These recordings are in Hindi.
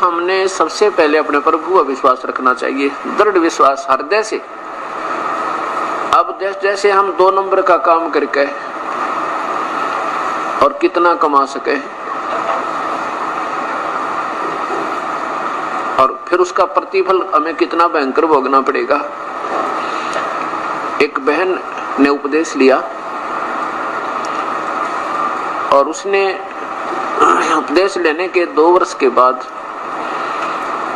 हमने सबसे पहले अपने प्रभु पर विश्वास रखना चाहिए, दृढ़ विश्वास हृदय से। अब जैसे हम 2 नंबर का काम करके और कितना कमा सके और फिर उसका प्रतिफल हमें कितना भयंकर भोगना पड़ेगा। एक बहन ने उपदेश लिया और उसने उपदेश लेने के 2 वर्ष के बाद,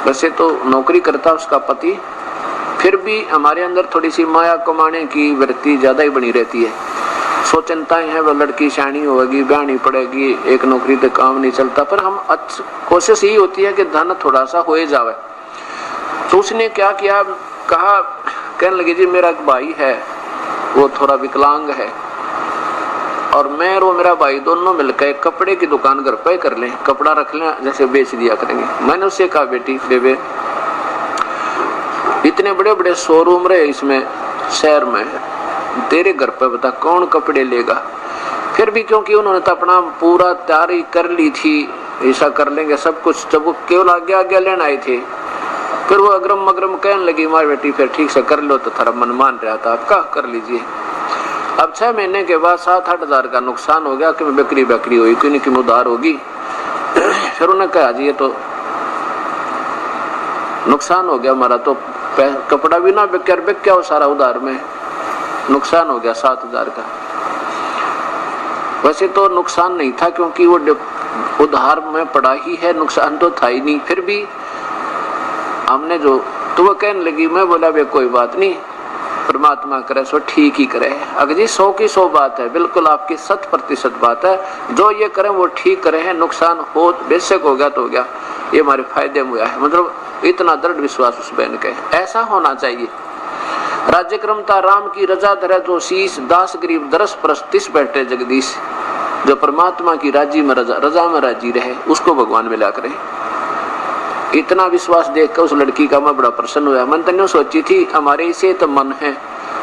वैसे तो नौकरी करता उसका पति, फिर भी हमारे अंदर थोड़ी सी माया कमाने की वृत्ति ज्यादा ही बनी रहती है। सोचनताएं हैं, वो लड़की शानी होगी, ब्याहनी पड़ेगी, एक नौकरी तो काम नहीं चलता, पर हम कोशिश यही होती है कि धन थोड़ा सा हो जावे। तो उसने क्या किया, कहा, कहने लगी जी मेरा एक भाई है, वो थोड़ा विकलांग है और मैं और वो मेरा भाई दोनों मिलकर कपड़े की दुकान घर पे कर लें, कपड़ा रख लें, जैसे बेच दिया करेंगे। मैंने उससे कहा बेटी बेबे इतने बड़े बड़े शोरूम रहे इसमें शहर में, तेरे घर पे बता कौन कपड़े लेगा। फिर भी क्योंकि उन्होंने तो अपना पूरा तैयारी कर ली थी, ऐसा कर लेंगे सब कुछ, जब वो केवल आगे लेने आए थे, फिर वो अग्रम मग्रम कहने लगी हमारी बेटी फिर ठीक से कर लो, तो थोड़ा मन मान रहा था आपका, कर लीजिए। अब 6 महीने के बाद 7-8 हजार का नुकसान हो गया कि बिक्री हुई, क्यों की उधार होगी। फिर उन्होंने कहा जी ये तो नुकसान हो गया हमारा, तो कपड़ा भी ना बिक क्या हो, सारा उधार में नुकसान हो गया 7,000 का। वैसे तो नुकसान नहीं था क्योंकि वो उधार में पड़ा ही है, नुकसान तो था ही नहीं। फिर भी हमने जो, तो वो कहने लगी, मैं बोला वे कोई बात नहीं, परमात्मा करे सो ठीक ही करे। अगर जी 100 की 100 बात है, बिल्कुल आपकी 100% बात है, जो ये करें वो ठीक करे हैं, नुकसान हो बेशक हो गया तो हो गया, ये हमारे फायदे में हुआ है। मतलब इतना दृढ़ विश्वास उस बहन के, ऐसा होना चाहिए। राज्य क्रमता राम की रजा धरे तो शीश, दास गरीब दरस परस्तिस बैठे जगदीश। जो परमात्मा की राजी में रजा में राजी रहे, उसको भगवान मिला करे। इतना विश्वास देखकर उस लड़की का मैं बड़ा प्रसन्न हुआ। मन तो सोची थी हमारे इसे तो मन है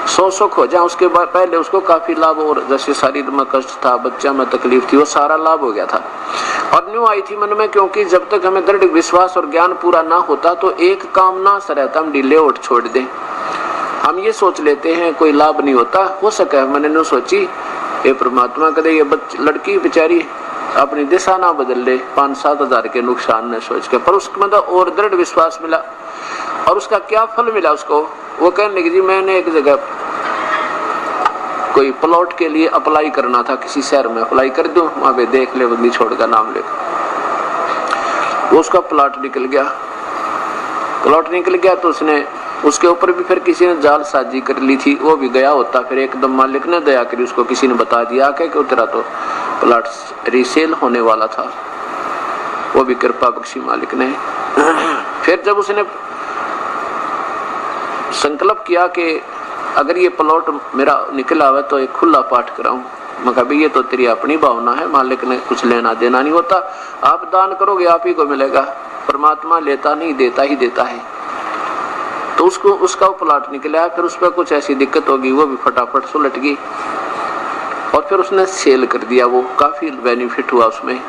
100 सुख हो जाए, उसके बाद पहले उसको काफी लाभ, और जैसे शरीर में कष्ट था, बच्चा में तकलीफ थी, वो सारा लाभ हो गया था। और न्यू आई थी मन में, क्योंकि जब तक हमें दृढ़ विश्वास और ज्ञान पूरा ना होता तो एक काम ना सरहता हम ढीले उठ छोड़ दे। हम ये सोच लेते हैं कोई लाभ नहीं होता, हो सके मैंने न सोची ये परमात्मा कदे ये लड़की बेचारी अपनी दिशा ना बदल ले 5-7 हजार के नुकसान ने सोच के, पर उसको मतलब और दृढ़ विश्वास मिला। और उसका क्या फल मिला उसको, वो कहने लगी जी मैंने एक जगह कोई प्लॉट के लिए अप्लाई करना था, किसी शहर में अप्लाई कर दूं, वहां पे देख ले बंदी छोड़ का नाम लेकर। वो उसका प्लॉट निकल गया तो उसने उसके ऊपर भी फिर किसी ने जाल साजी कर ली थी, वो भी गया होता, फिर एकदम मालिक ने दया करी, उसको किसी ने बता दिया कि तेरा तो प्लॉट रीसेल होने वाला था, वो भी कृपा बख्शी मालिक ने। फिर जब उसने संकल्प किया कि अगर ये प्लॉट मेरा निकला हुआ तो एक खुला पाठ कराऊं, मैं कहा ये तो तेरी अपनी भावना है, मालिक ने कुछ लेना देना नहीं होता, आप दान करोगे आप ही को मिलेगा, परमात्मा लेता नहीं देता ही देता है। तो उसका वो प्लॉट निकला, फिर उस पर कुछ ऐसी दिक्कत होगी, वो भी फटाफट सुलट गई और फिर उसने सेल कर दिया, वो काफी बेनिफिट हुआ उसमें,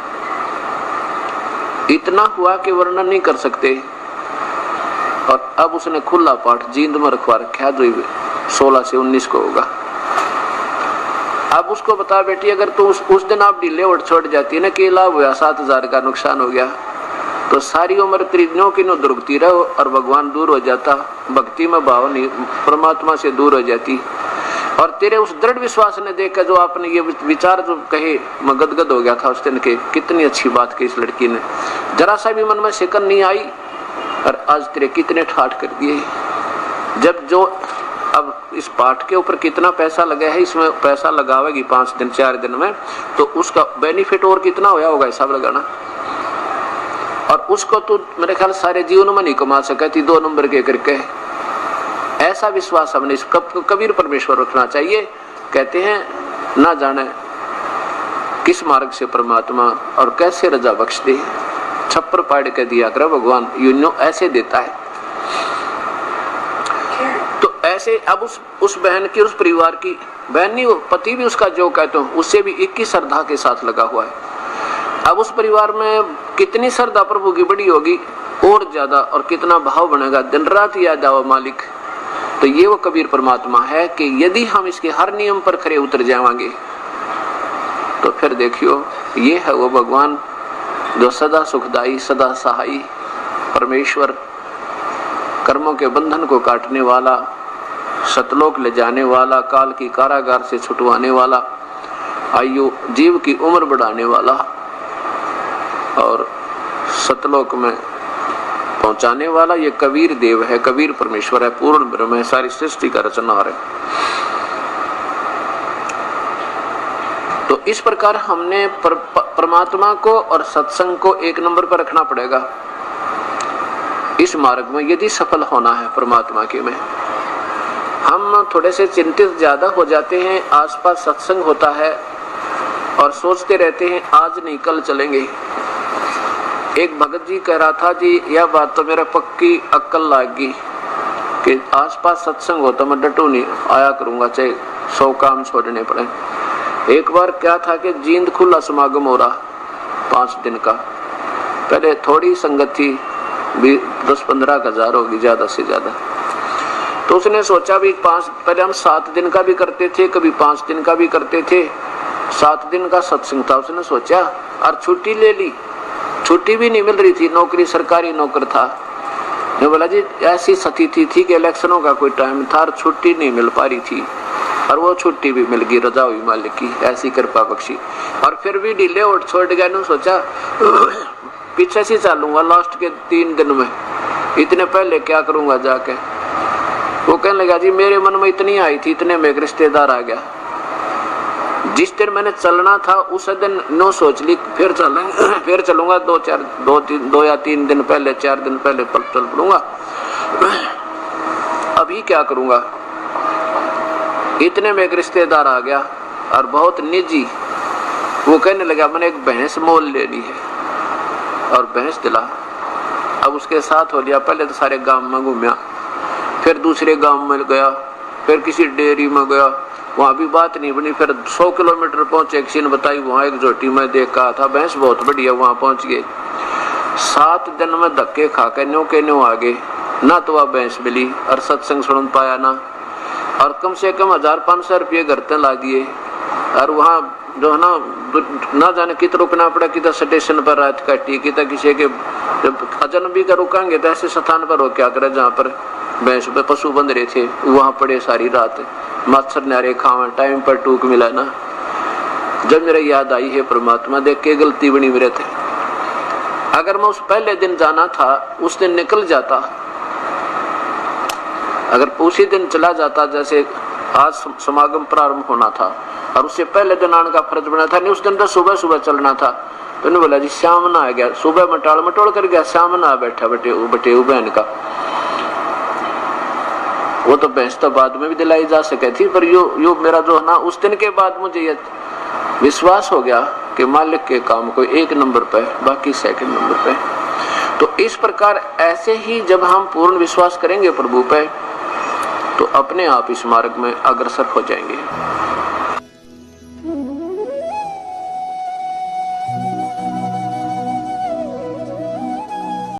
इतना हुआ कि वर्णन नहीं कर सकते। और अब उसने खुला पाठ जींद में रखवा रखा, जो 16 से 19 को होगा। अब उसको बता बेटी अगर तू उस दिन आप ढीले उठ छोड़ जाती है ना, कि लाभ हुआ 7,000 का नुकसान हो गया, तो सारी उम्र त्रिज्ञों की नो दुर्गती रहो और भगवान दूर हो जाता, भक्ति में भाव नहीं, परमात्मा से दूर हो जाती। और तेरे उस दृढ़ विश्वास ने देखकर जो आपने ये विचार जो कहे, मैं गदगद हो गया था उस दिन के, कितनी अच्छी बात की इस लड़की ने, जरा सा भी मन में शिकन नहीं आई, और आज तेरे कितने ठाठ कर दिए। जब जो अब इस पाठ के ऊपर कितना पैसा लगा है, इसमें पैसा लगावेगी 5 दिन 4 दिन में, तो उसका बेनिफिट और कितना होया होगा हिसाब लगाना। और उसको तो मेरे ख्याल सारे जीवन में नहीं कमा सका थी 2 नंबर के करके। ऐसा विश्वास हमने इस कबीर परमेश्वर रखना चाहिए। कहते हैं ना जाने किस मार्ग से परमात्मा और कैसे रजा बख्श दे, छप्पर पाड़ के दिया कर भगवान, यूं ऐसे देता है। तो ऐसे अब उस बहन की, उस परिवार की, बहन नहीं, वो पति भी उसका जो कहते हो उससे भी 21 श्रद्धा के साथ लगा हुआ है। अब उस परिवार में कितनी श्रद्धा प्रभु की बड़ी होगी, और ज्यादा, और कितना भाव बनेगा, दिन रात याद आओ मालिक। तो ये वो कबीर परमात्मा है कि यदि हम इसके हर नियम पर खरे उतर जाएंगे तो फिर देखियो ये है वो भगवान जो सदा सुखदाई, सदा सहाई, परमेश्वर, कर्मों के बंधन को काटने वाला, सतलोक ले जाने वाला, काल की कारागार से छुटवाने वाला, आयु जीव की उम्र बढ़ाने वाला और सतलोक में पहुंचाने वाला ये कबीर देव है, कबीर परमेश्वर है, पूर्ण ब्रह्म है, सारी सृष्टि का रचनहार है। तो इस प्रकार हमने परमात्मा को और सत्संग को एक नंबर पर रखना पड़ेगा इस मार्ग में, यदि सफल होना है परमात्मा के में। हम थोड़े से चिंतित ज्यादा हो जाते हैं, आसपास सत्संग होता है और सोचते रहते हैं आज नहीं कल चलेंगे। एक भगत जी कह रहा था, जी यह बात तो मेरा पक्की अक्ल लागी कि आसपास सत्संग हो तो मैं डटू नहीं आया करूंगा, चाहे 100 काम छोड़ने पड़े। एक बार क्या था कि जींद खुला समागम हो रहा 5 दिन का, पहले थोड़ी संगत थी, 10-15 हजार होगी ज्यादा से ज्यादा। तो उसने सोचा भी पहले हम 7 दिन का भी करते थे, कभी 5 दिन का भी करते थे, 7 दिन का सत्संग था। उसने सोचा और छुट्टी ले ली, छुट्टी भी नहीं मिल रही थी, नौकरी सरकारी नौकर था। मैं बोला जी ऐसी स्थिति थी कि इलेक्शनों का कोई टाइम था और छुट्टी नहीं मिल पा रही थी, और वो छुट्टी भी मिल गई, रजा हुई मालिक की ऐसी कृपा बख्शी। और फिर भी ढीले उठ छोड़ गया, ने सोचा पीछे से चलूंगा लास्ट के 3 दिन में, इतने पहले क्या करूंगा जाके। वो कहने लगा जी मेरे मन में इतनी आई थी, इतने में एक रिश्तेदार आ गया। जिस दिन मैंने चलना था उस दिन नो सोच ली फिर चलेंगे, फिर चलूंगा 2 या 3 दिन पहले, 4 दिन पहले चल पड़ूंगा, अभी क्या करूंगा। इतने में एक रिश्तेदार आ गया और बहुत निजी, वो कहने लगा मैंने एक भैंस मोल लेनी है और भैंस दिला। अब उसके साथ हो लिया, पहले तो सारे गांव में घूमया, फिर दूसरे गांव में गया, फिर किसी डेयरी में गया, वहां भी बात नहीं बनी। फिर 100 किलोमीटर पहुंचे, किसी ने बताई वहां एक जोटी में देखा था भैंस बहुत बढ़िया, वहां पहुंच गए। 7 दिन में धक्के खा के न्यो के न्यो आगे, ना तो वह भैंस मिली और सत्संग सुन पाया ना, और कम से कम 1000-500 रुपये घर तक ला दिए। और वहाँ जो है ना जाने कित रुकना पड़ा, कितना स्टेशन पर रात काटी, कितना किसी के अजनबी का रुकांगे तो ऐसे स्थान पर हो क्या करे जहाँ पर भैंस पे पशु बंध रहे थे, वहाँ पड़े सारी रात, मच्छर नारे खावा, टाइम पर टूक मिला ना। जब मेरा याद आई है परमात्मा देख के गलती बनी मेरे थे, अगर मैं उस पहले दिन जाना था उस दिन निकल जाता, अगर उसी दिन चला जाता, जैसे आज समागम प्रारंभ होना था और उससे पहले दिन आने का फर्ज बना था, नहीं उस दिन तो सुबह सुबह चलना था। तो ने बोला जी शाम ना आ गया, सुबह मटोड़ कर गया, शाम ना बैठा बटे बहन का। वो तो भैंस तो बाद में भी दिलाई जा सके थी, पर यो मेरा जो है ना उस दिन के बाद मुझे ये विश्वास हो गया कि मालिक के काम को 1 नंबर पे, बाकी 2nd नंबर पे। तो इस प्रकार ऐसे ही जब हम पूर्ण विश्वास करेंगे प्रभु पे तो अपने आप इस मार्ग में अग्रसर हो जाएंगे।